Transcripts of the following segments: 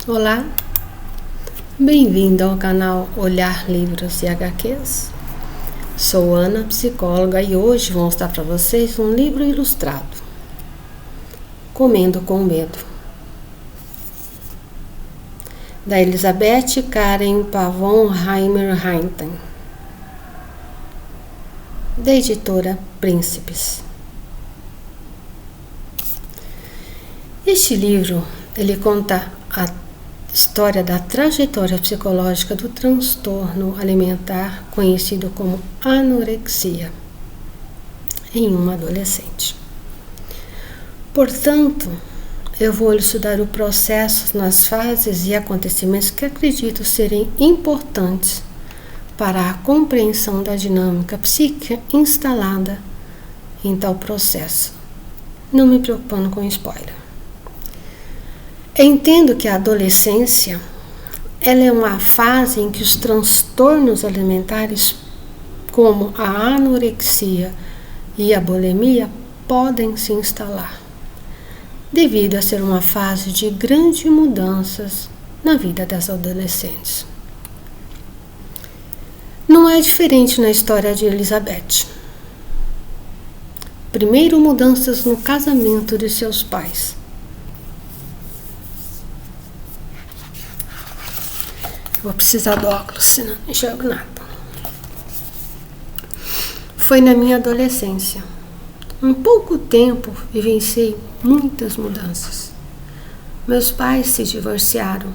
Olá, bem-vindo ao canal Olhar Livros e HQs. Sou Ana, psicóloga, e hoje vou mostrar para vocês um livro ilustrado, Comendo com Medo, da Elizabeth Karen Pavon Heimer-Hinten, da editora Príncipes. Este livro, ele conta a história da trajetória psicológica do transtorno alimentar conhecido como anorexia em uma adolescente. Portanto, eu vou estudar o processo nas fases e acontecimentos que acredito serem importantes para a compreensão da dinâmica psíquica instalada em tal processo, não me preocupando com spoiler. Entendo que a adolescência ela é uma fase em que os transtornos alimentares, como a anorexia e a bulimia, podem se instalar, devido a ser uma fase de grandes mudanças na vida das adolescentes. Não é diferente na história de Elizabeth. Primeiro, mudanças no casamento de seus pais. Vou precisar do óculos, senão não enxergo nada. Foi na minha adolescência. Em pouco tempo, vivenciei muitas mudanças. Meus pais se divorciaram.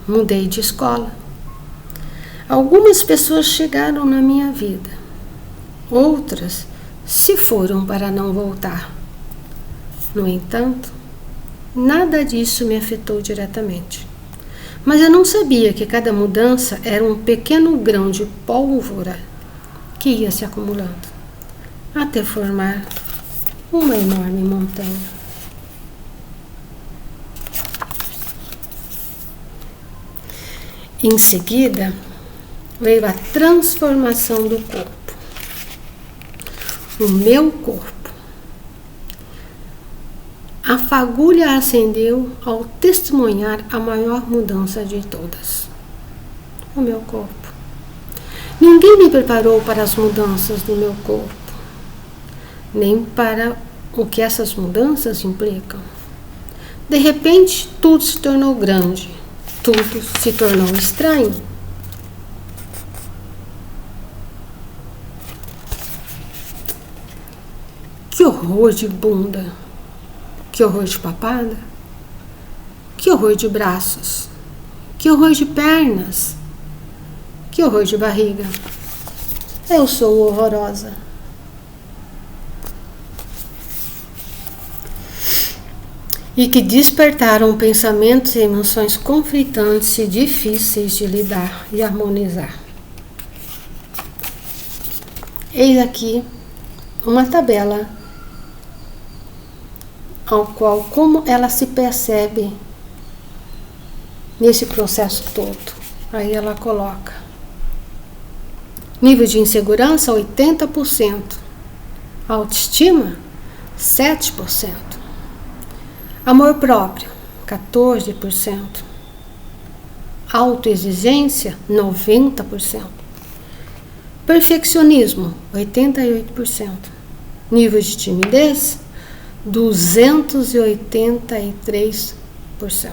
Mudei de escola. Algumas pessoas chegaram na minha vida. Outras se foram para não voltar. No entanto, nada disso me afetou diretamente. Mas eu não sabia que cada mudança era um pequeno grão de pólvora que ia se acumulando, até formar uma enorme montanha. Em seguida, veio a transformação do corpo. O meu corpo. A fagulha acendeu ao testemunhar a maior mudança de todas. O meu corpo. Ninguém me preparou para as mudanças do meu corpo, nem para o que essas mudanças implicam. De repente, tudo se tornou grande, tudo se tornou estranho. Que horror de bunda! Que horror de papada, que horror de braços, que horror de pernas, que horror de barriga. Eu sou horrorosa. E que despertaram pensamentos e emoções conflitantes e difíceis de lidar e harmonizar. Eis aqui uma tabela ao qual como ela se percebe nesse processo todo. Aí ela coloca nível de insegurança 80%, autoestima 7%, amor próprio 14%, autoexigência 90%, perfeccionismo 88%, nível de timidez 283%.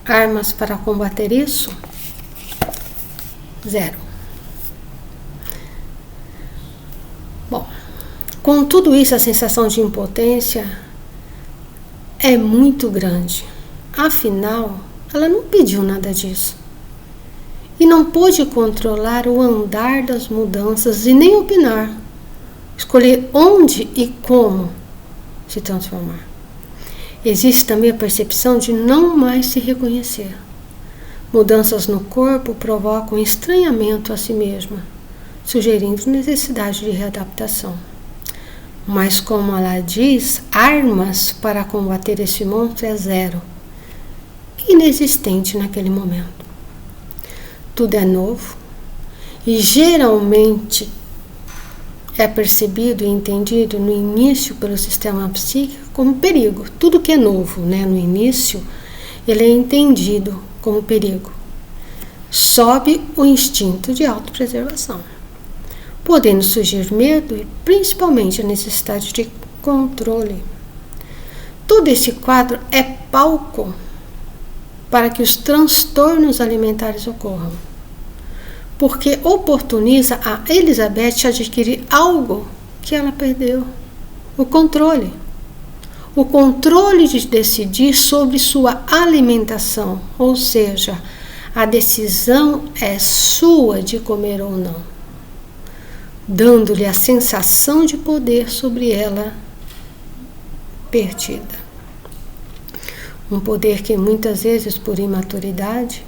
Armas para combater isso? 0. Bom, com tudo isso, a sensação de impotência é muito grande. Afinal, ela não pediu nada disso. E não pôde controlar o andar das mudanças e nem opinar. Escolher onde e como se transformar. Existe também a percepção de não mais se reconhecer. Mudanças no corpo provocam estranhamento a si mesma, sugerindo necessidade de readaptação. Mas, como ela diz, armas para combater esse monstro é 0, inexistente naquele momento. Tudo é novo e geralmente é percebido e entendido no início pelo sistema psíquico como perigo. Tudo que é novo, né, no início, ele é entendido como perigo. Sobe o instinto de autopreservação, podendo surgir medo e principalmente a necessidade de controle. Todo esse quadro é palco para que os transtornos alimentares ocorram, porque oportuniza a Elizabeth adquirir algo que ela perdeu, o controle. O controle de decidir sobre sua alimentação, ou seja, a decisão é sua de comer ou não, dando-lhe a sensação de poder sobre ela perdida. Um poder que muitas vezes por imaturidade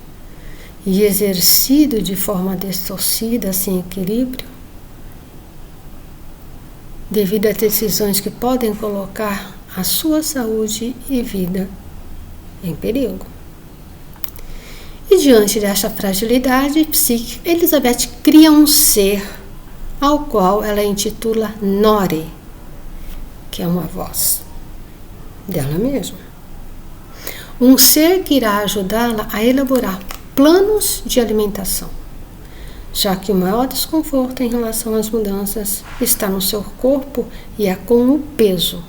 e exercido de forma distorcida, sem equilíbrio, devido a decisões que podem colocar a sua saúde e vida em perigo. E diante desta fragilidade psíquica, Elizabeth cria um ser ao qual ela intitula Nori, que é uma voz dela mesma. Um ser que irá ajudá-la a elaborar planos de alimentação, já que o maior desconforto em relação às mudanças está no seu corpo e é com o peso.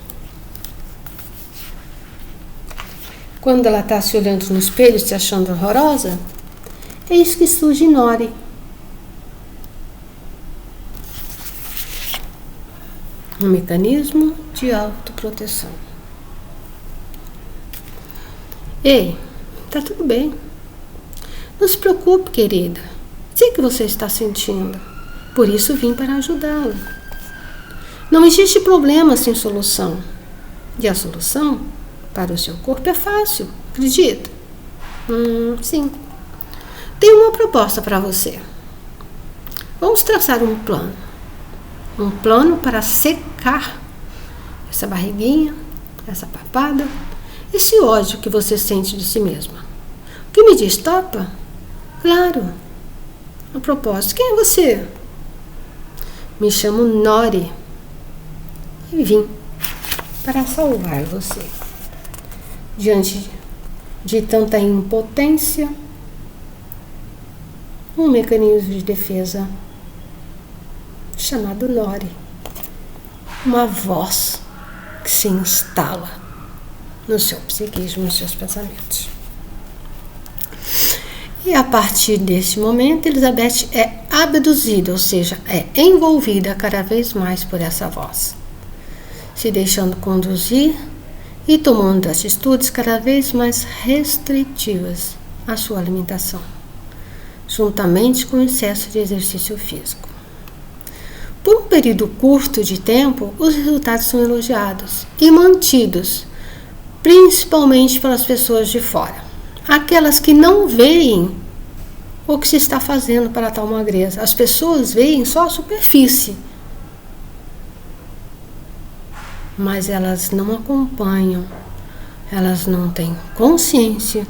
Quando ela está se olhando no espelho, se achando horrorosa, eis que surge Nori. Um mecanismo de autoproteção. Ei, tá tudo bem. Não se preocupe, querida. Sei que você está sentindo. Por isso vim para ajudá-la. Não existe problema sem solução. E a solução para o seu corpo é fácil, acredita? Sim. Tenho uma proposta para você. Vamos traçar um plano. Um plano para secar essa barriguinha, essa papada, esse ódio que você sente de si mesma. O que me diz, topa? Claro. A propósito, quem é você? Me chamo Nori e vim para salvar você. Diante de tanta impotência, um mecanismo de defesa chamado Nori, uma voz que se instala no seu psiquismo, nos seus pensamentos. E a partir desse momento, Elizabeth é abduzida, ou seja, é envolvida cada vez mais por essa voz, se deixando conduzir e tomando atitudes cada vez mais restritivas à sua alimentação, juntamente com o excesso de exercício físico. Por um período curto de tempo, os resultados são elogiados e mantidos, principalmente pelas pessoas de fora, aquelas que não veem o que se está fazendo para tal magreza. As pessoas veem só a superfície, mas elas não acompanham, elas não têm consciência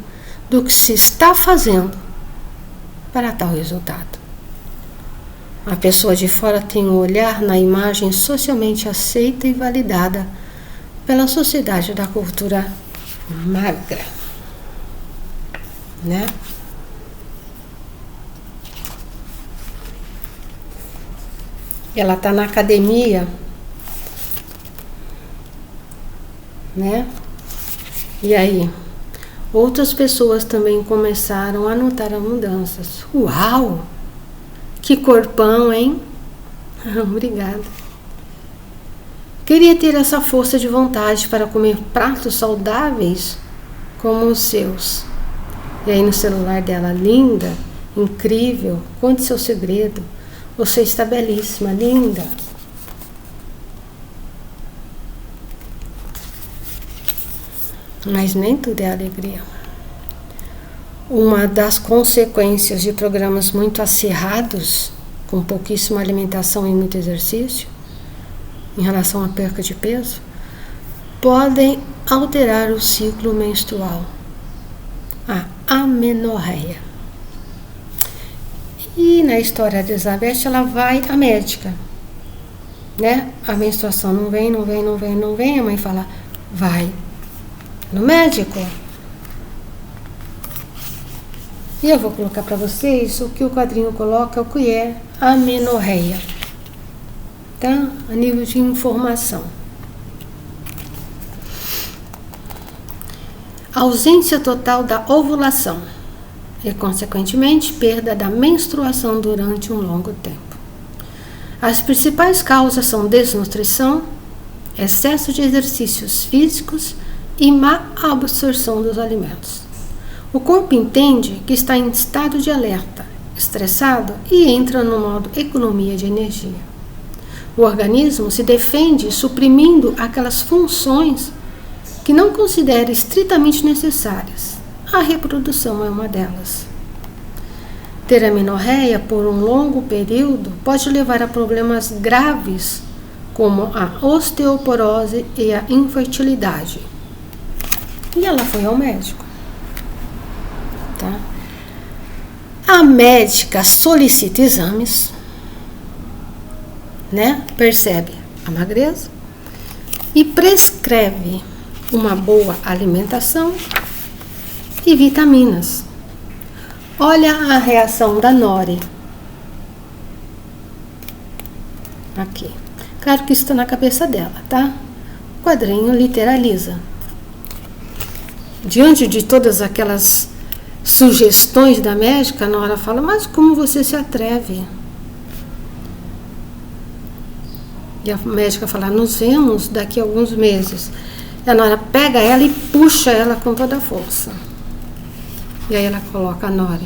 do que se está fazendo para tal resultado. A pessoa de fora tem um olhar na imagem socialmente aceita e validada pela sociedade da cultura magra, né? Ela está na academia, né? E aí, outras pessoas também começaram a notar as mudanças. Uau! Que corpão, hein? Obrigada. Queria ter essa força de vontade para comer pratos saudáveis como os seus. E aí no celular dela, linda, incrível, conte seu segredo. Você está belíssima, linda. Mas nem tudo é alegria. Uma das consequências de programas muito acirrados, com pouquíssima alimentação e muito exercício, em relação à perca de peso, podem alterar o ciclo menstrual, a amenorreia. E na história de Elizabeth, ela vai à médica. né? A menstruação não vem, a mãe fala, vai no médico. E eu vou colocar para vocês o que o quadrinho coloca, o que é amenorreia, tá? A nível de informação. Ausência total da ovulação e, consequentemente, perda da menstruação durante um longo tempo. As principais causas são desnutrição, excesso de exercícios físicos e má absorção dos alimentos. O corpo entende que está em estado de alerta, estressado e entra no modo economia de energia. O organismo se defende suprimindo aquelas funções que não considera estritamente necessárias. A reprodução é uma delas. Ter amenorreia por um longo período pode levar a problemas graves como a osteoporose e a infertilidade. E ela foi ao médico. Tá? A médica solicita exames, né? Percebe a magreza e prescreve uma boa alimentação e vitaminas. Olha a reação da Nori. Aqui. Claro que isso está na cabeça dela, tá? O quadrinho literaliza. Diante de todas aquelas sugestões da médica, a Nora fala, mas como você se atreve? E a médica fala, nos vemos daqui a alguns meses. E a Nora pega ela e puxa ela com toda a força. E aí ela coloca a Nora.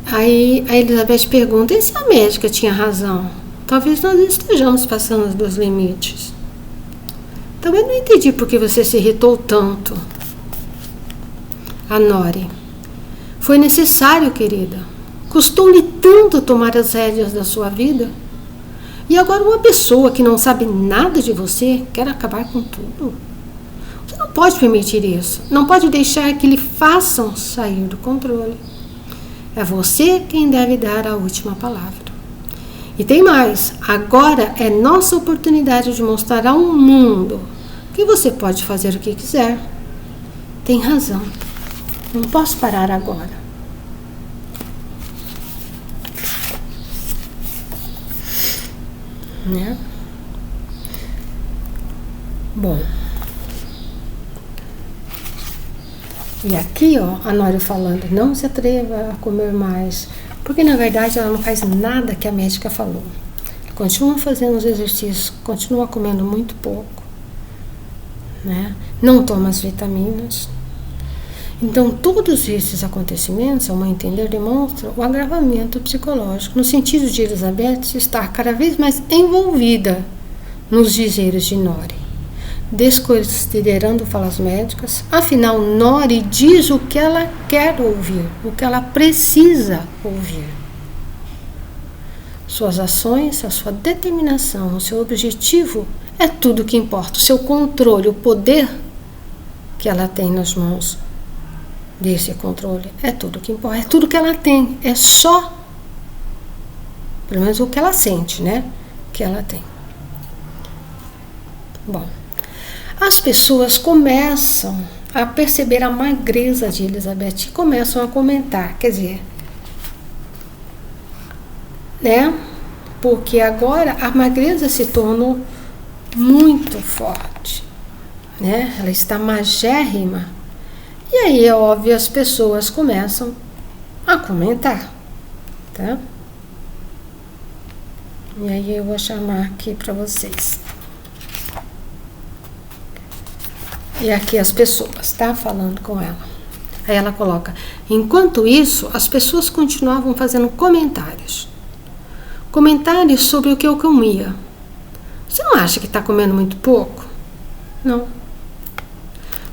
Aí a Elizabeth pergunta, e se a médica tinha razão? Talvez nós estejamos passando dos limites. Também não entendi por que você se irritou tanto. A Nori. Foi necessário, querida. Custou-lhe tanto tomar as rédeas da sua vida. E agora uma pessoa que não sabe nada de você quer acabar com tudo. Você não pode permitir isso. Não pode deixar que lhe façam sair do controle. É você quem deve dar a última palavra. E tem mais. Agora é nossa oportunidade de mostrar ao mundo que você pode fazer o que quiser. Tem razão. Não posso parar agora. Né? Bom. E aqui, ó, a Nori falando, não se atreva a comer mais. Porque, na verdade, ela não faz nada que a médica falou. Ela continua fazendo os exercícios, continua comendo muito pouco. Né? Não toma as vitaminas. Então, todos esses acontecimentos, ao meu entender, demonstram o agravamento psicológico, no sentido de Elizabeth estar cada vez mais envolvida nos dizeres de Nori, desconsiderando falas médicas. Afinal, Nori diz o que ela quer ouvir, o que ela precisa ouvir. Suas ações, a sua determinação, o seu objetivo é tudo o que importa. O seu controle, o poder que ela tem nas mãos desse controle é tudo que importa, é tudo que ela tem, é só, pelo menos o que ela sente, né, que ela tem. Bom, as pessoas começam a perceber a magreza de Elizabeth e começam a comentar, quer dizer, né, porque agora a magreza se tornou muito forte, né, ela está magérrima. E aí, é óbvio, as pessoas começam a comentar, tá? E aí eu vou chamar aqui para vocês. E aqui as pessoas, tá? Falando com ela. Aí ela coloca, enquanto isso, as pessoas continuavam fazendo comentários. Comentários sobre o que eu comia. Você não acha que está comendo muito pouco? Não.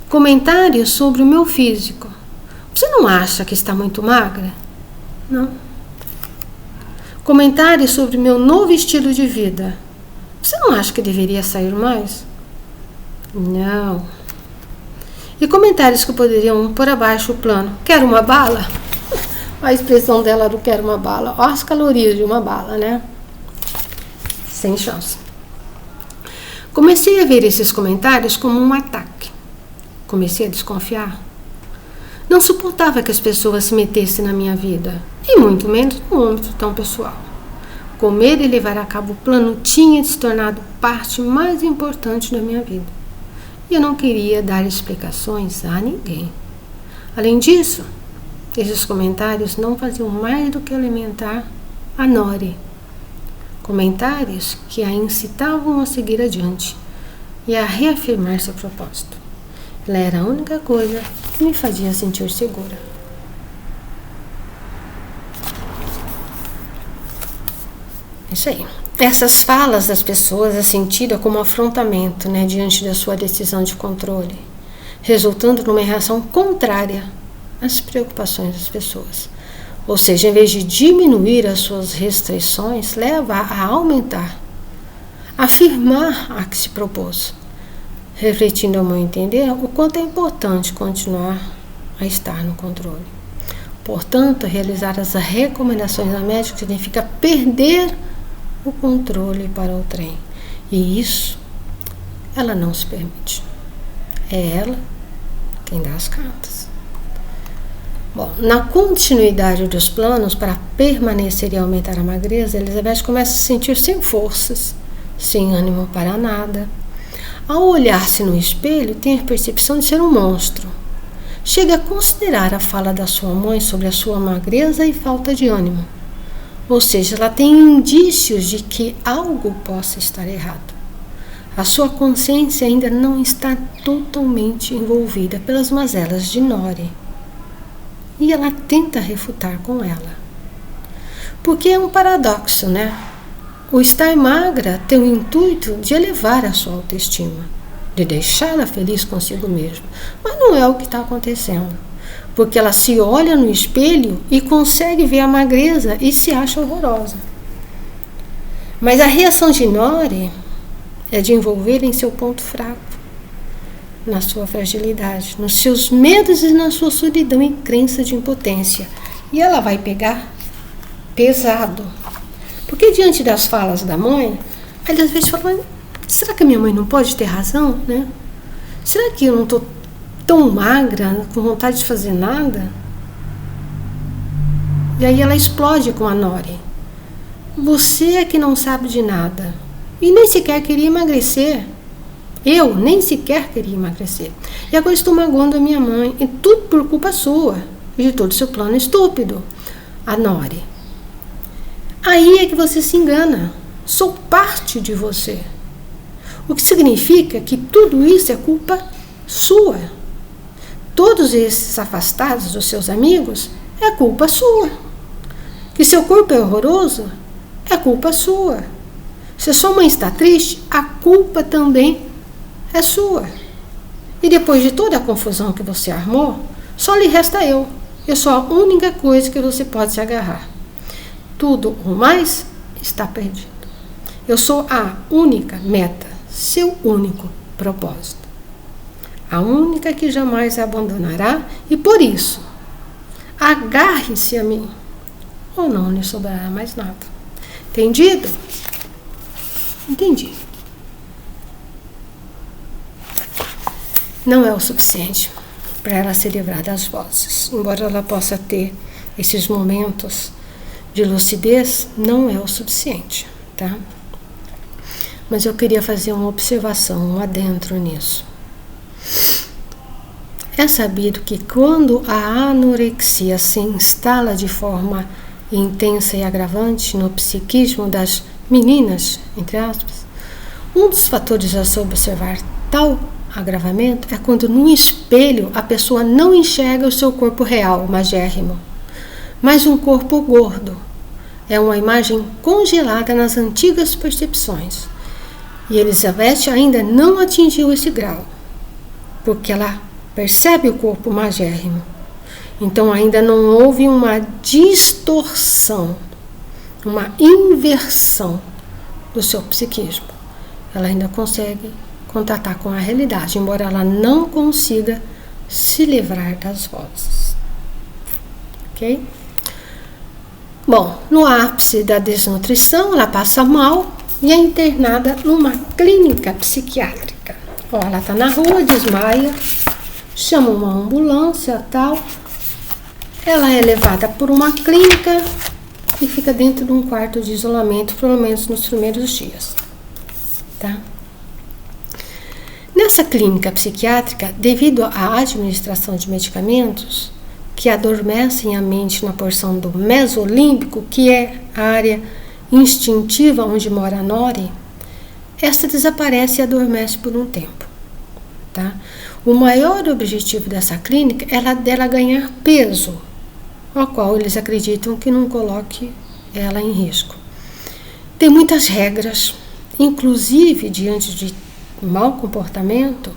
Comentários sobre o meu físico. Você não acha que está muito magra? Não. Comentários sobre meu novo estilo de vida. Você não acha que deveria sair mais? Não. E comentários que poderiam pôr abaixo o plano. Quer uma bala? A expressão dela do quer uma bala. Olha as calorias de uma bala, né? sem chance. Comecei a ver esses comentários como um ataque. Comecei a desconfiar. Não suportava que as pessoas se metessem na minha vida, e muito menos no âmbito tão pessoal. Com medo de levar a cabo o plano tinha se tornado parte mais importante da minha vida. E eu não queria dar explicações a ninguém. Além disso, esses comentários não faziam mais do que alimentar a Nori. Comentários que a incitavam a seguir adiante e a reafirmar seu propósito. Ela era a única coisa que me fazia sentir segura. Isso aí. Essas falas das pessoas é sentida como afrontamento, diante da sua decisão de controle, resultando numa reação contrária às preocupações das pessoas. Ou seja, em vez de diminuir as suas restrições, leva a aumentar, afirmar a que se propôs, refletindo, ao meu entender, o quanto é importante continuar a estar no controle. Portanto, realizar as recomendações da médica significa perder o controle para o trem. E isso, ela não se permite. É ela quem dá as cartas. Bom, na continuidade dos planos para permanecer e aumentar a magreza, Elizabeth começa a se sentir sem forças, sem ânimo para nada. Ao olhar-se no espelho, tem a percepção de ser um monstro. Chega a considerar a fala da sua mãe sobre a sua magreza e falta de ânimo. Ou seja, ela tem indícios de que algo possa estar errado. A sua consciência ainda não está totalmente envolvida pelas mazelas de Nori. E ela tenta refutar com ela. Porque é um paradoxo, O estar magra tem o intuito de elevar a sua autoestima, de deixá-la feliz consigo mesma. Mas não é o que está acontecendo. Porque ela se olha no espelho e consegue ver a magreza e se acha horrorosa. Mas a reação de Nori é de envolver em seu ponto fraco, na sua fragilidade, nos seus medos e na sua solidão e crença de impotência. E ela vai pegar pesado. Porque diante das falas da mãe, ela às vezes fala, será que a minha mãe não pode ter razão, Será que eu não estou tão magra, com vontade de fazer nada? E aí ela explode com a Nori. Você é que não sabe de nada. E nem sequer queria emagrecer. Eu nem sequer queria emagrecer. E agora estou magoando a minha mãe. E tudo por culpa sua. E de todo o seu plano estúpido. A Nori. Aí é que você se engana. Sou parte de você. O que significa que tudo isso é culpa sua. Todos esses afastados dos seus amigos é culpa sua. Que seu corpo é horroroso é culpa sua. Se a sua mãe está triste, a culpa também é sua. E depois de toda a confusão que você armou, só lhe resta eu. Eu sou a única coisa que você pode se agarrar. Tudo o mais está perdido. Eu sou a única meta, seu único propósito. A única que jamais abandonará e por isso, agarre-se a mim ou não lhe sobrará mais nada. Entendido? Entendi. Não é o suficiente para ela se livrar das vozes. Embora ela possa ter esses momentos de lucidez, não é o suficiente, tá? Mas eu queria fazer uma observação, um adentro nisso. É sabido que quando a anorexia se instala de forma intensa e agravante no psiquismo das meninas, entre aspas, um dos fatores a se observar tal agravamento é quando no espelho a pessoa não enxerga o seu corpo real, magérrimo, mas um corpo gordo. É uma imagem congelada nas antigas percepções. E Elizabeth ainda não atingiu esse grau, porque ela percebe o corpo magérrimo. Então ainda não houve uma distorção, uma inversão do seu psiquismo. Ela ainda consegue contatar com a realidade, embora ela não consiga se livrar das vozes. Ok? Bom, no ápice da desnutrição, ela passa mal e é internada numa clínica psiquiátrica. Ela está na rua, desmaia, chama uma ambulância, tal. Ela é levada por uma clínica e fica dentro de um quarto de isolamento, pelo menos nos primeiros dias. Tá? Nessa clínica psiquiátrica, devido à administração de medicamentos que adormecem a mente na porção do mesolímbico, que é a área instintiva onde mora a Nori, essa desaparece e adormece por um tempo. Tá? O maior objetivo dessa clínica é dela ganhar peso, ao qual eles acreditam que não coloque ela em risco. Tem muitas regras, inclusive diante de mau comportamento,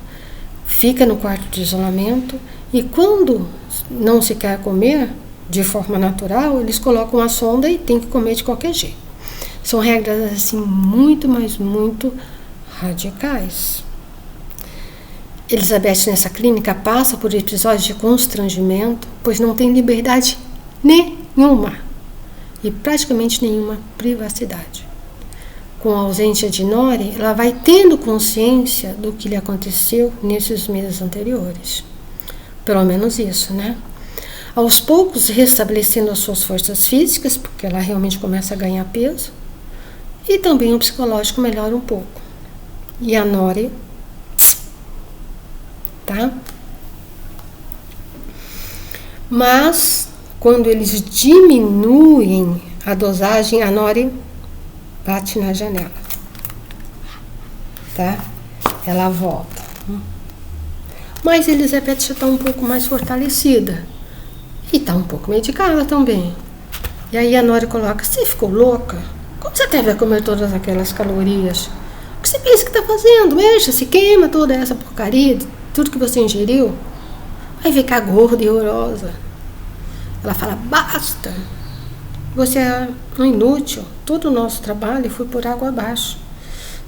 fica no quarto de isolamento e quando não se quer comer de forma natural, eles colocam a sonda e tem que comer de qualquer jeito. São regras assim muito, mas muito radicais. Elizabeth nessa clínica passa por episódios de constrangimento, pois não tem liberdade nenhuma e praticamente nenhuma privacidade. Com a ausência de Nori, ela vai tendo consciência do que lhe aconteceu nesses meses anteriores. Pelo menos isso, né? Aos poucos, restabelecendo as suas forças físicas, porque ela realmente começa a ganhar peso, e também o psicológico melhora um pouco. E a Nori, tá? Mas, quando eles diminuem a dosagem, a Nori bate na janela, tá? Ela volta. Mas Elizabeth já está um pouco mais fortalecida e está um pouco medicada também. E aí a Nori coloca: você ficou louca? Como você deve comer todas aquelas calorias? O que você pensa que está fazendo? Mexa, se queima toda essa porcaria, tudo que você ingeriu, vai ficar gorda e horrorosa. Ela fala: basta. Você é um inútil. Todo o nosso trabalho foi por água abaixo.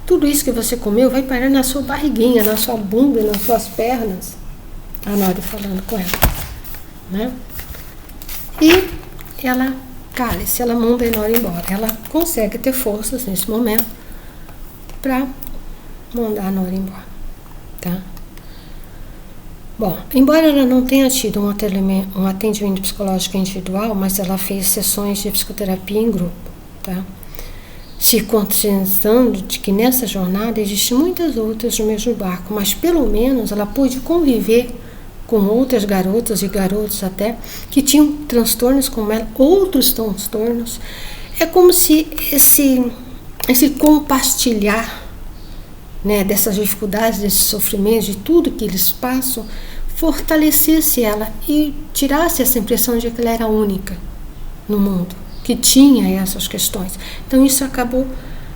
Tudo isso que você comeu vai parar na sua barriguinha, na sua bunda, nas suas pernas. A Nori falando com ela, né? E ela cala-se, ela manda a Nori embora. Ela consegue ter forças nesse momento para mandar a Nori embora, tá? Bom, embora ela não tenha tido um atendimento psicológico individual, mas ela fez sessões de psicoterapia em grupo, tá? Se conscientizando de que nessa jornada existem muitas outras no mesmo barco, mas pelo menos ela pôde conviver com outras garotas e garotos até, que tinham transtornos como ela, outros transtornos. É como se esse compartilhar, né, dessas dificuldades, desses sofrimentos, de tudo que eles passam, fortalecesse ela e tirasse essa impressão de que ela era única no mundo, que tinha essas questões. Então isso acabou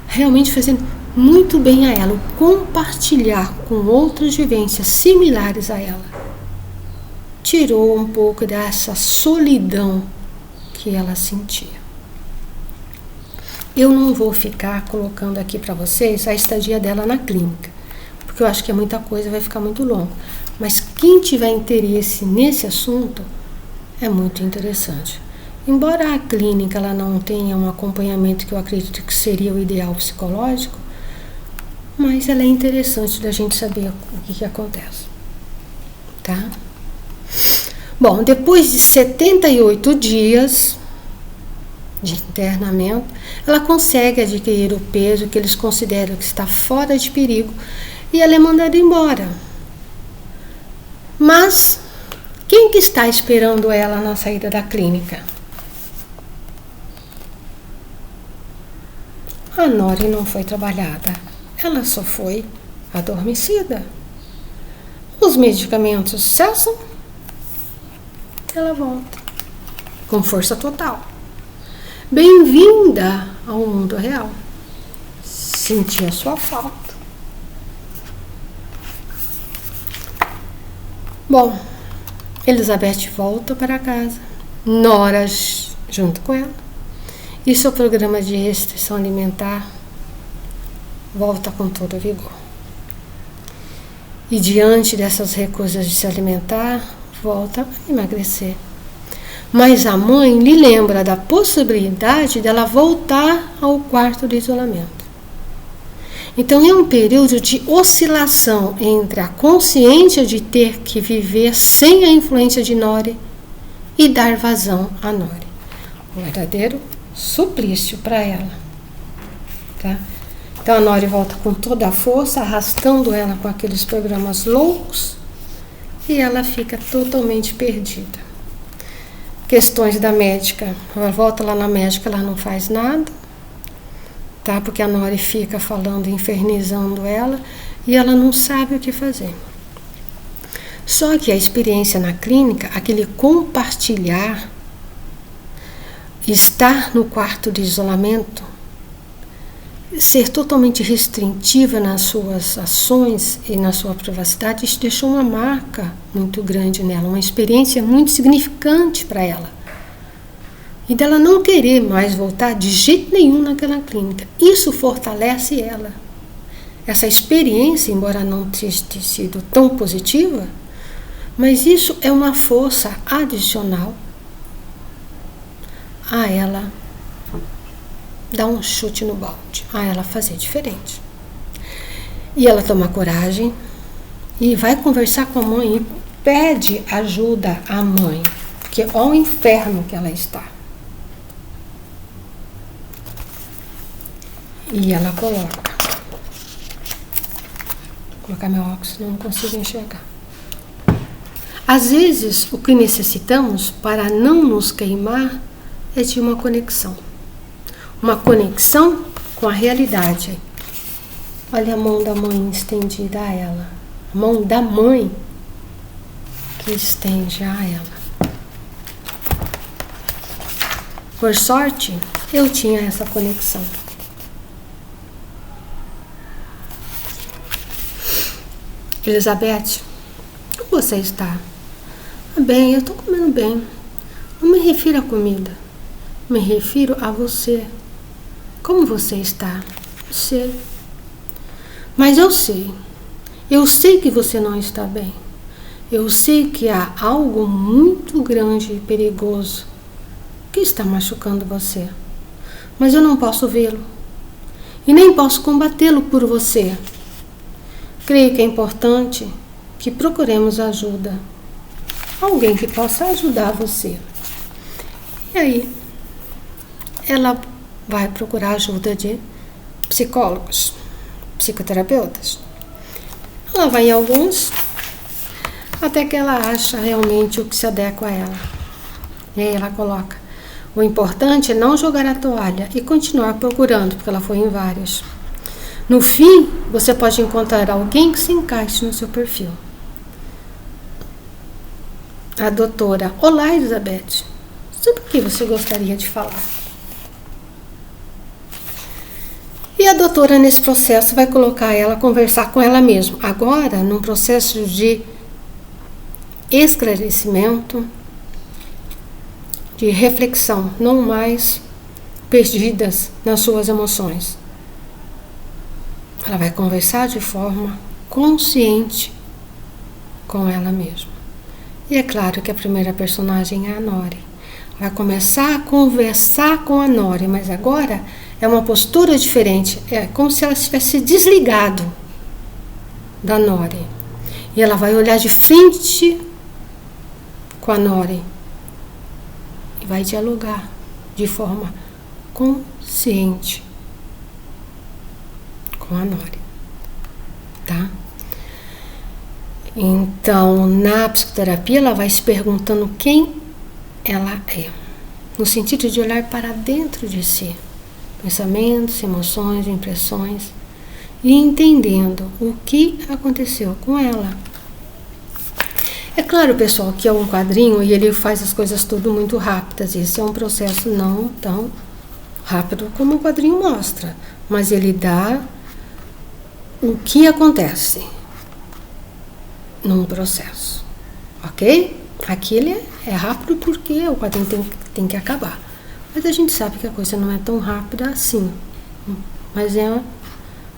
realmente fazendo muito bem a ela, compartilhar com outras vivências similares a ela. Tirou um pouco dessa solidão que ela sentia. Eu não vou ficar colocando aqui para vocês a estadia dela na clínica, porque eu acho que é muita coisa, vai ficar muito longo. Mas quem tiver interesse nesse assunto, é muito interessante. Embora a clínica ela não tenha um acompanhamento que eu acredito que seria o ideal psicológico, mas ela é interessante da gente saber o que acontece, tá? Bom, depois de 78 dias de internamento, ela consegue adquirir o peso que eles consideram que está fora de perigo e ela é mandada embora. Mas quem que está esperando ela na saída da clínica? A Nori não foi trabalhada, ela só foi adormecida. Os medicamentos cessam, ela volta com força total. Bem-vinda ao mundo real. Senti a sua falta. Bom, Elizabeth volta para casa, Nora junto com ela, e seu programa de restrição alimentar volta com todo vigor. E diante dessas recusas de se alimentar, volta a emagrecer. Mas a mãe lhe lembra da possibilidade dela voltar ao quarto de isolamento. Então é um período de oscilação entre a consciência de ter que viver sem a influência de Nori e dar vazão a Nori. Um verdadeiro suplício para ela. Tá? Então a Nori volta com toda a força, arrastando ela com aqueles programas loucos, e ela fica totalmente perdida. Questões da médica. Ela volta lá na médica, ela não faz nada, tá? Porque a Nori fica falando, infernizando ela, e ela não sabe o que fazer. Só que a experiência na clínica, aquele compartilhar, estar no quarto de isolamento, ser totalmente restritiva nas suas ações e na sua privacidade, isso deixou uma marca muito grande nela, uma experiência muito significante para ela. E dela não querer mais voltar de jeito nenhum naquela clínica. Isso fortalece ela. Essa experiência, embora não tenha sido tão positiva, mas isso é uma força adicional a ela dar um chute no balde, a ela fazer diferente. E ela toma coragem e vai conversar com a mãe e pede ajuda à mãe, porque olha o inferno que ela está. E ela coloca. Vou colocar meu óculos, não consigo enxergar. Às vezes, o que necessitamos para não nos queimar é de uma conexão. Uma conexão com a realidade. Olha a mão da mãe estendida a ela. A mão da mãe que estende a ela. Por sorte, eu tinha essa conexão. Elizabeth, como você está? Bem, eu estou comendo bem. Não me refiro à comida. Me refiro a você. Como você está? Sei. Mas eu sei. Eu sei que você não está bem. Eu sei que há algo muito grande e perigoso que está machucando você. Mas eu não posso vê-lo. E nem posso combatê-lo por você. Creio que é importante que procuremos ajuda. Alguém que possa ajudar você. E aí, ela vai procurar ajuda de psicólogos, psicoterapeutas. Ela vai em alguns, até que ela acha realmente o que se adequa a ela. E aí ela coloca: o importante é não jogar a toalha e continuar procurando, porque ela foi em vários. No fim, você pode encontrar alguém que se encaixe no seu perfil. A doutora: olá, Elizabeth. Sobre o que você gostaria de falar? E a doutora, nesse processo, vai colocar ela a conversar com ela mesma. Agora, num processo de esclarecimento, de reflexão, não mais perdidas nas suas emoções. Ela vai conversar de forma consciente com ela mesma. E é claro que a primeira personagem é a Nori. Vai começar a conversar com a Nori, mas agora é uma postura diferente. É como se ela tivesse desligado da Nori. E ela vai olhar de frente com a Nori e vai dialogar de forma consciente com a Nori, tá? Então, na psicoterapia, ela vai se perguntando quem ela é, no sentido de olhar para dentro de si, pensamentos, emoções, impressões, e entendendo o que aconteceu com ela. É claro, pessoal, que é um quadrinho e ele faz as coisas tudo muito rápidas. Esse é um processo não tão rápido como o quadrinho mostra, mas ele dá o que acontece num processo, ok? Aqui ele é rápido porque o quadrinho tem que acabar. Mas a gente sabe que a coisa não é tão rápida assim. Mas é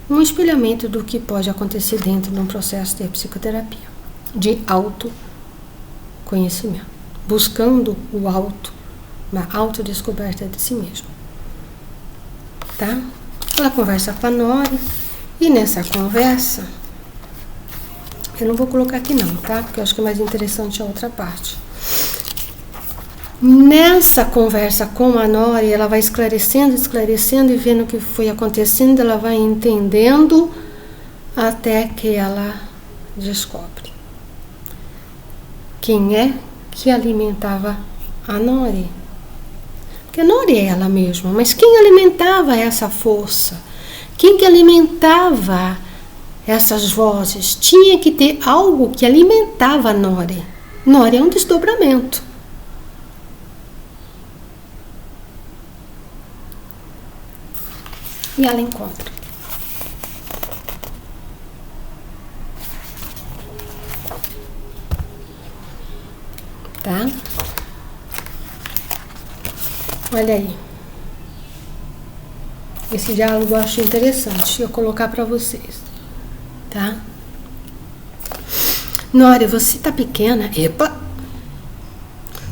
um espelhamento do que pode acontecer dentro de um processo de psicoterapia, de autoconhecimento, buscando o uma autodescoberta de si mesmo. Tá? Ela conversa com a Nori E nessa conversa, eu não vou colocar aqui não, tá? Porque eu acho que é mais interessante a outra parte. Nessa conversa com a Nori, ela vai esclarecendo e vendo o que foi acontecendo, ela vai entendendo até que ela descobre quem é que alimentava a Nori. Porque a Nori é ela mesma, mas quem alimentava essa força? Quem que alimentava essas vozes? Tinha que ter algo que alimentava a Nori. Nori é um desdobramento. E ela encontra. Tá? Olha aí. Esse diálogo eu acho interessante eu colocar para vocês. Tá? Nori, você tá pequena? Epa!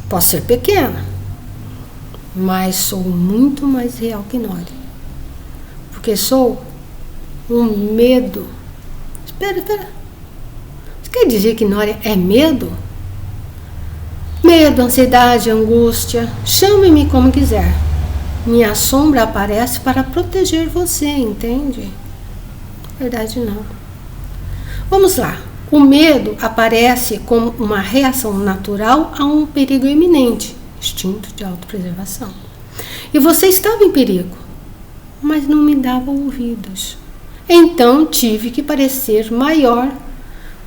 Posso ser pequena, mas sou muito mais real que Nori. Porque sou um medo. Espera. Você quer dizer que Nori é medo? Medo, ansiedade, angústia, chame-me como quiser. Minha sombra aparece para proteger você, entende? Verdade não. Vamos lá. O medo aparece como uma reação natural a um perigo iminente, instinto de autopreservação. E você estava em perigo, mas não me dava ouvidos. Então tive que parecer maior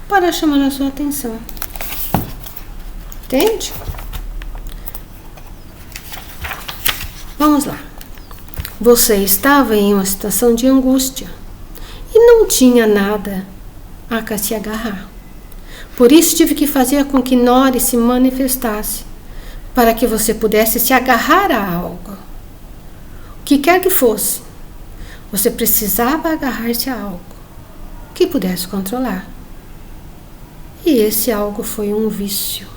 para chamar a sua atenção. Entende? Vamos lá. Você estava em uma situação de angústia e não tinha nada a que se agarrar. Por isso tive que fazer com que Nori se manifestasse, para que você pudesse se agarrar a algo. O que quer que fosse, você precisava agarrar-se a algo que pudesse controlar. E esse algo foi um vício.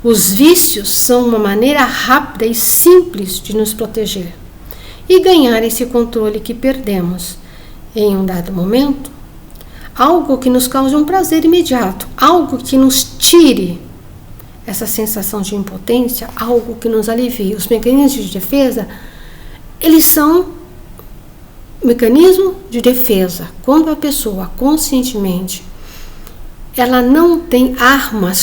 Os vícios são uma maneira rápida e simples de nos proteger e ganhar esse controle que perdemos em um dado momento. Algo que nos cause um prazer imediato, algo que nos tire essa sensação de impotência, algo que nos alivie. Os mecanismos de defesa, eles são mecanismo de defesa. Quando a pessoa conscientemente, ela não tem arma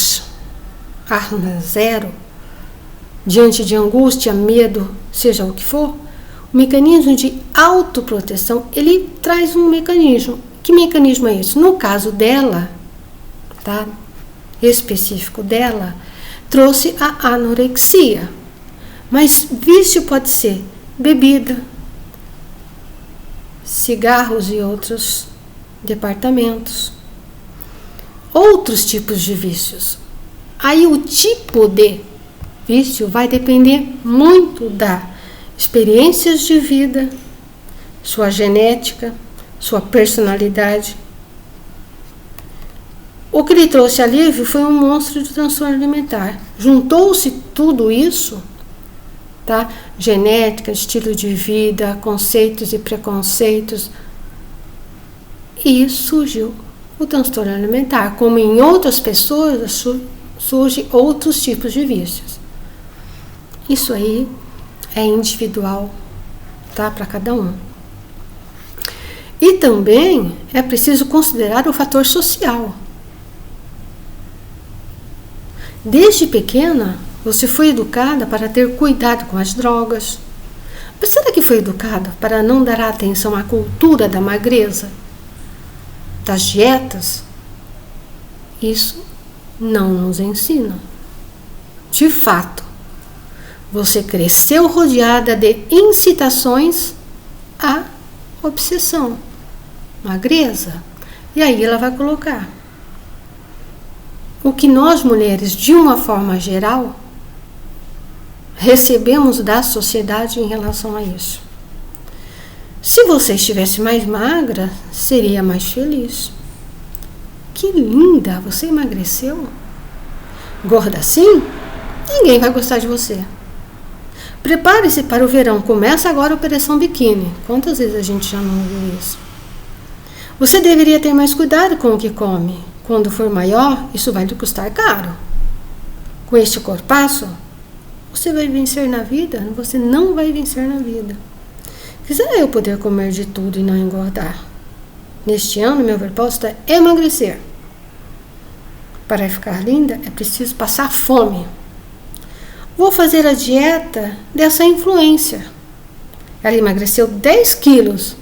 zero, diante de angústia, medo, seja o que for, o mecanismo de autoproteção, ele traz um mecanismo. Que mecanismo é esse? No caso dela, tá? Específico dela, trouxe a anorexia. Mas vício pode ser bebida, cigarros e outros departamentos. Outros tipos de vícios. Aí o tipo de vício vai depender muito das experiências de vida, sua genética, sua personalidade. O que lhe trouxe alívio foi um monstro de transtorno alimentar. Juntou-se tudo isso, tá? Genética, estilo de vida, conceitos e preconceitos, e surgiu o transtorno alimentar. Como em outras pessoas, surgem outros tipos de vícios. Isso aí é individual, tá? Para cada um. E também é preciso considerar o fator social. Desde pequena, você foi educada para ter cuidado com as drogas. Mas será que foi educada para não dar atenção à cultura da magreza, das dietas? Isso não nos ensina. De fato, você cresceu rodeada de incitações à obsessão, magreza. E aí ela vai colocar o que nós mulheres, de uma forma geral, recebemos da sociedade em relação a isso. Se você estivesse mais magra, seria mais feliz. Que linda, você emagreceu? Gorda assim? Ninguém vai gostar de você. Prepare-se para o verão, começa agora a Operação Biquíni. Quantas vezes a gente já não ouviu isso? Você deveria ter mais cuidado com o que come. Quando for maior, isso vai lhe custar caro. Com este corpaço, você vai vencer na vida? Você não vai vencer na vida. Quisera eu poder comer de tudo e não engordar. Neste ano, meu propósito é emagrecer. Para ficar linda, é preciso passar fome. Vou fazer a dieta dessa influência. Ela emagreceu 10 quilos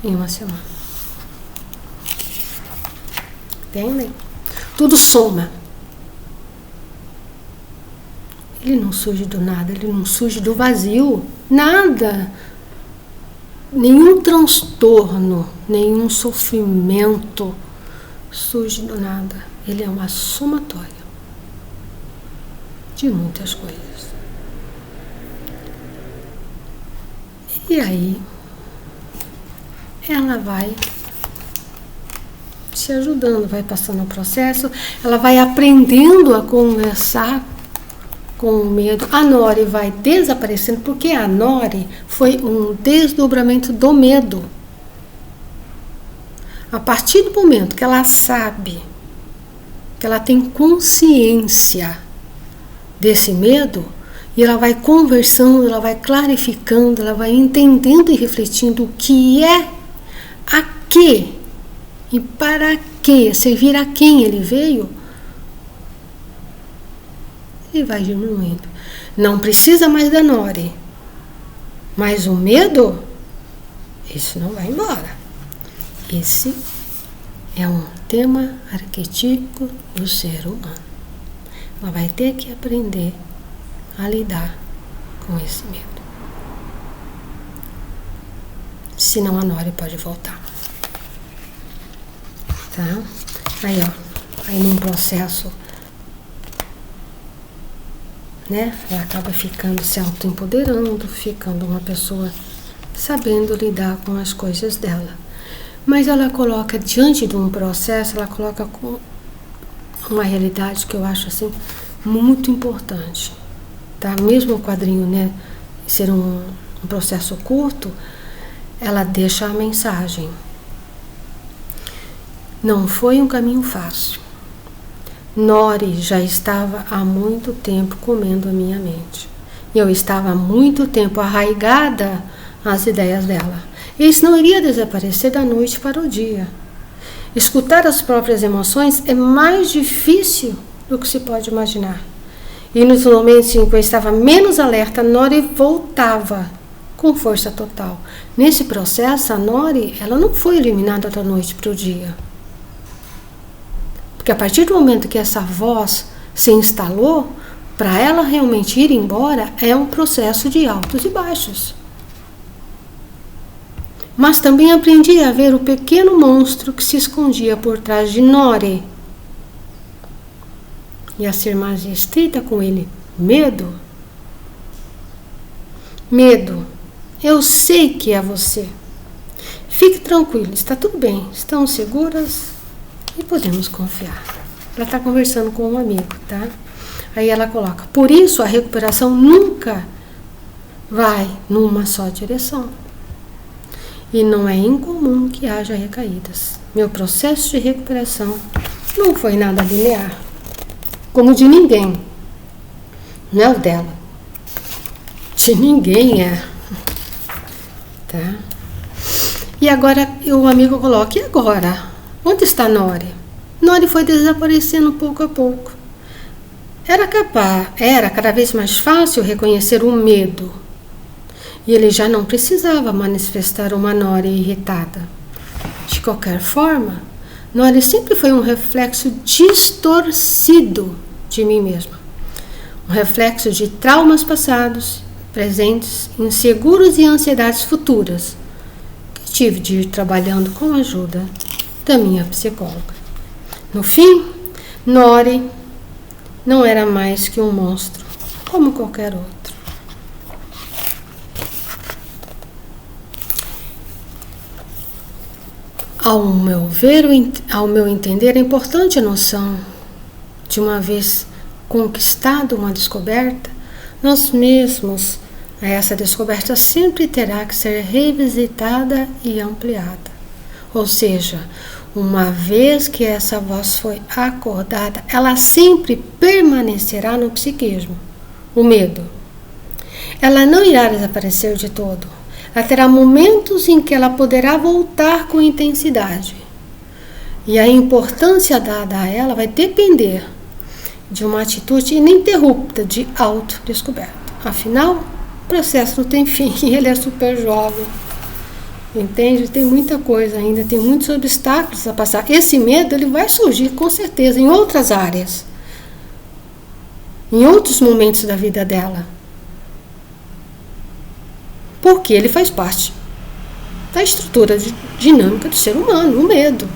em uma semana. Entendem? Tudo soma. Ele não surge do nada, ele não surge do vazio. Nada. Nenhum transtorno, nenhum sofrimento surge do nada. Ele é uma somatória de muitas coisas. E aí, ela vai se ajudando, vai passando o processo, ela vai aprendendo a conversar com o medo. A Nori vai desaparecendo, porque a Nori foi um desdobramento do medo. A partir do momento que ela sabe, que ela tem consciência desse medo, e ela vai conversando, ela vai clarificando, ela vai entendendo e refletindo o que é, a que e para que, servir a quem ele veio, e vai diminuindo. Não precisa mais da Nori, mas o medo, isso não vai embora. Esse é um tema arquetípico do ser humano. Ela vai ter que aprender a lidar com esse medo. Senão a Nori pode voltar. Tá? Aí, ó. Aí num processo, né? Ela acaba ficando se autoempoderando, ficando uma pessoa sabendo lidar com as coisas dela. Mas ela coloca diante de um processo, ela coloca com uma realidade que eu acho assim muito importante. Tá? Mesmo o quadrinho, né, ser um processo curto, ela deixa a mensagem. Não foi um caminho fácil. Nori já estava há muito tempo comendo a minha mente. Eu estava há muito tempo arraigada às ideias dela. Isso não iria desaparecer da noite para o dia. Escutar as próprias emoções é mais difícil do que se pode imaginar. E nos momentos em que eu estava menos alerta, a Nori voltava com força total. Nesse processo, a Nori, ela não foi eliminada da noite para o dia. Porque a partir do momento que essa voz se instalou, para ela realmente ir embora, é um processo de altos e baixos. Mas também aprendi a ver o pequeno monstro que se escondia por trás de Nori. E a ser mais estrita com ele. Medo. Medo. Eu sei que é você. Fique tranquilo, está tudo bem. Estão seguras e podemos confiar. Ela está conversando com um amigo, tá? Aí ela coloca, por isso a recuperação nunca vai numa só direção. E não é incomum que haja recaídas. Meu processo de recuperação não foi nada linear, como de ninguém. Não é o dela. De ninguém é. Tá? E agora o amigo coloca, e agora? Onde está Nori? Nori foi desaparecendo pouco a pouco. Era cada vez mais fácil reconhecer o medo. E ele já não precisava manifestar uma Nori irritada. De qualquer forma, Nori sempre foi um reflexo distorcido de mim mesma. Um reflexo de traumas passados, presentes, inseguros e ansiedades futuras, que tive de ir trabalhando com a ajuda da minha psicóloga. No fim, Nori não era mais que um monstro, como qualquer outro. Ao meu entender, é importante a noção de uma vez conquistada uma descoberta, nós mesmos, essa descoberta sempre terá que ser revisitada e ampliada. Ou seja, uma vez que essa voz foi acordada, ela sempre permanecerá no psiquismo. O medo. Ela não irá desaparecer de todo. Ela terá momentos em que ela poderá voltar com intensidade. E a importância dada a ela vai depender de uma atitude ininterrupta de autodescoberta. Afinal, o processo não tem fim e ele é super jovem. Entende? Tem muita coisa ainda, tem muitos obstáculos a passar. Esse medo ele vai surgir com certeza em outras áreas, em outros momentos da vida dela. Porque ele faz parte da estrutura dinâmica do ser humano, o medo.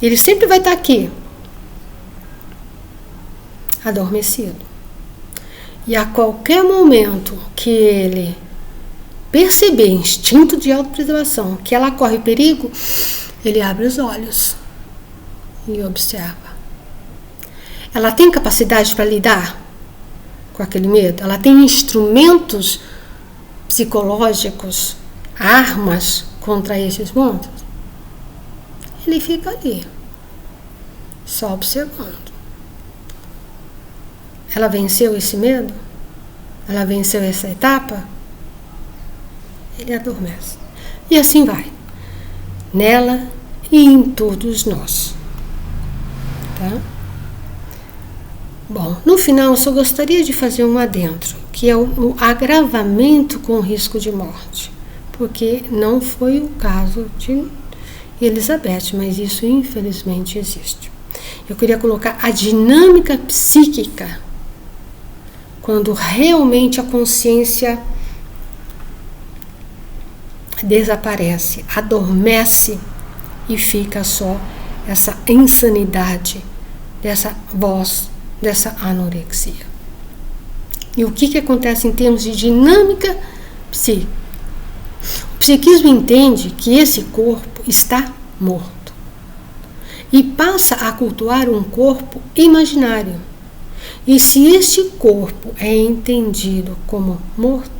Ele sempre vai estar aqui, adormecido. E a qualquer momento que ele perceber instinto de autopreservação, que ela corre perigo, ele abre os olhos e observa. Ela tem capacidade para lidar com aquele medo? Ela tem instrumentos psicológicos, armas contra esses monstros? Ele fica ali, só observando. Ela venceu esse medo? Ela venceu essa etapa? Ele adormece. E assim vai. Nela e em todos nós. Tá? Bom, no final eu só gostaria de fazer um adentro, que é o agravamento com risco de morte. Porque não foi o caso de Elizabeth, mas isso infelizmente existe. Eu queria colocar a dinâmica psíquica, quando realmente a consciência desaparece, adormece e fica só essa insanidade dessa voz, dessa anorexia. E o que acontece em termos de dinâmica psíquica? O psiquismo entende que esse corpo está morto e passa a cultuar um corpo imaginário. E se este corpo é entendido como morto,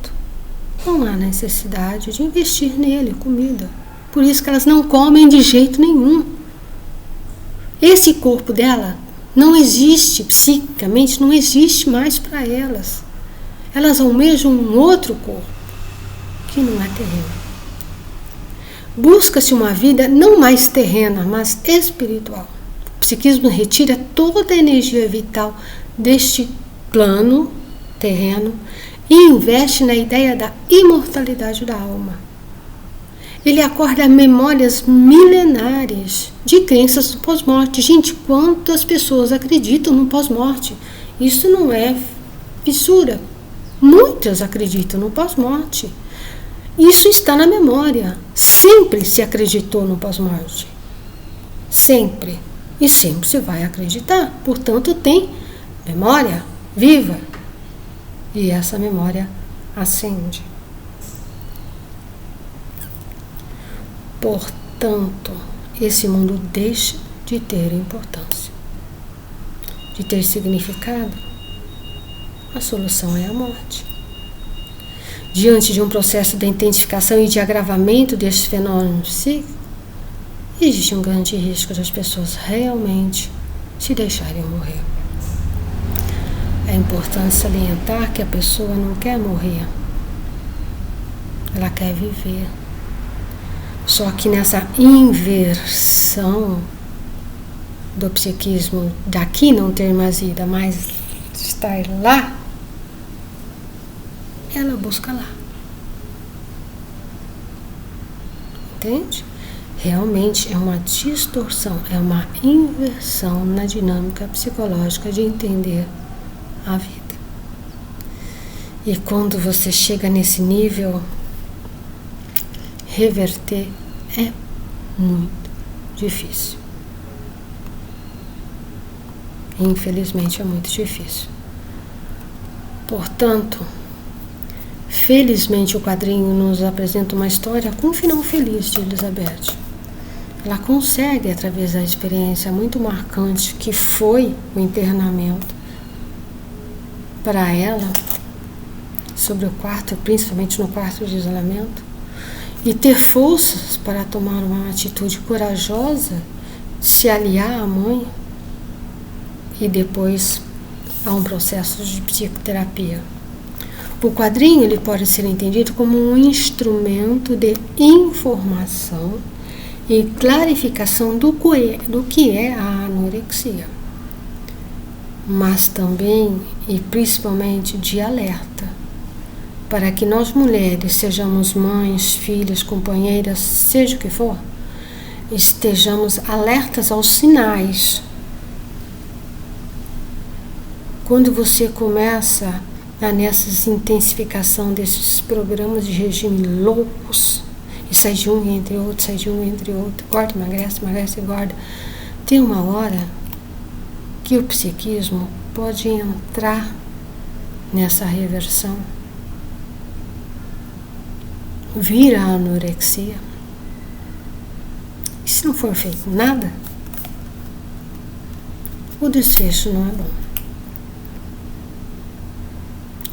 não há necessidade de investir nele comida. Por isso que elas não comem de jeito nenhum. Esse corpo dela não existe, psiquicamente, não existe mais para elas. Elas almejam um outro corpo, que não é terreno. Busca-se uma vida não mais terrena, mas espiritual. O psiquismo retira toda a energia vital deste plano terreno e investe na ideia da imortalidade da alma. Ele acorda memórias milenares de crenças do pós-morte. Gente, quantas pessoas acreditam no pós-morte? Isso não é fissura. Muitas acreditam no pós-morte. Isso está na memória. Sempre se acreditou no pós-morte. Sempre. E sempre se vai acreditar. Portanto, tem memória viva. E essa memória acende. Portanto, esse mundo deixa de ter importância, de ter significado. A solução é a morte. Diante de um processo de identificação e de agravamento desses fenômenos psíquicos, existe um grande risco das pessoas realmente se deixarem morrer. É importante salientar que a pessoa não quer morrer, ela quer viver. Só que nessa inversão do psiquismo, daqui não ter mais vida, mas estar lá, ela busca lá. Entende? Realmente é uma distorção, é uma inversão na dinâmica psicológica de entender a vida. E quando você chega nesse nível, reverter é muito difícil. Infelizmente é muito difícil. Portanto, felizmente o quadrinho nos apresenta uma história com um final feliz de Elizabeth. Ela consegue, através da experiência muito marcante que foi o internamento para ela, sobre o quarto, principalmente no quarto de isolamento, e ter forças para tomar uma atitude corajosa, se aliar à mãe e depois a um processo de psicoterapia. O quadrinho ele pode ser entendido como um instrumento de informação e clarificação do que é a anorexia, mas também e principalmente de alerta, para que nós mulheres, sejamos mães, filhas, companheiras, seja o que for, estejamos alertas aos sinais. Quando você começa nessa intensificação desses programas de regime loucos, e sai de um entre outro, sai de um entre outro, corta, emagrece, emagrece e engorda, tem uma hora que o psiquismo pode entrar nessa reversão, vir a anorexia. E se não for feito nada, o desfecho não é bom.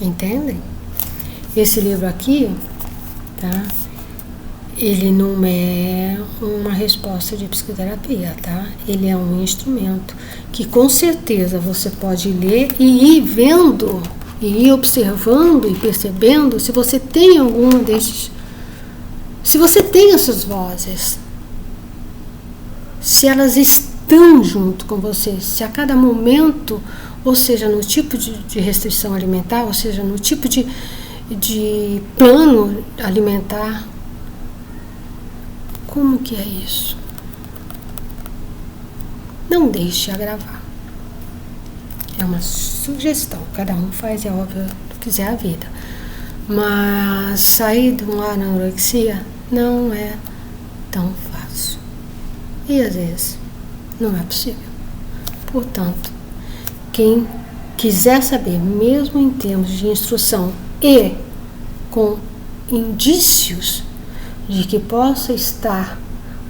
Entendem? Esse livro aqui, tá? Ele não é uma resposta de psicoterapia, tá? Ele é um instrumento que com certeza você pode ler e ir vendo, e ir observando e percebendo se você tem algum desses, se você tem essas vozes, se elas estão junto com você, se a cada momento, ou seja, no tipo de restrição alimentar, ou seja, no tipo de plano alimentar, como que é isso? Não deixe agravar. É uma sugestão, cada um faz, é óbvio, o que quiser a vida. Mas sair de uma anorexia não é tão fácil. E às vezes não é possível. Portanto, quem quiser saber, mesmo em termos de instrução e com indícios de que possa estar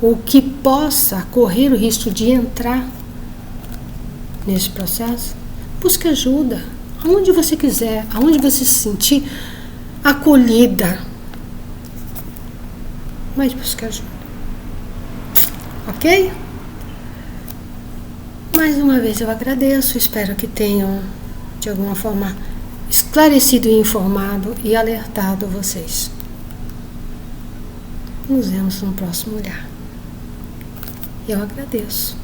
ou que possa correr o risco de entrar nesse processo, busque ajuda, aonde você quiser, aonde você se sentir acolhida, mas busque ajuda, ok? Mais uma vez eu agradeço, espero que tenham de alguma forma esclarecido e informado e alertado vocês. Nos vemos no próximo olhar. Eu agradeço.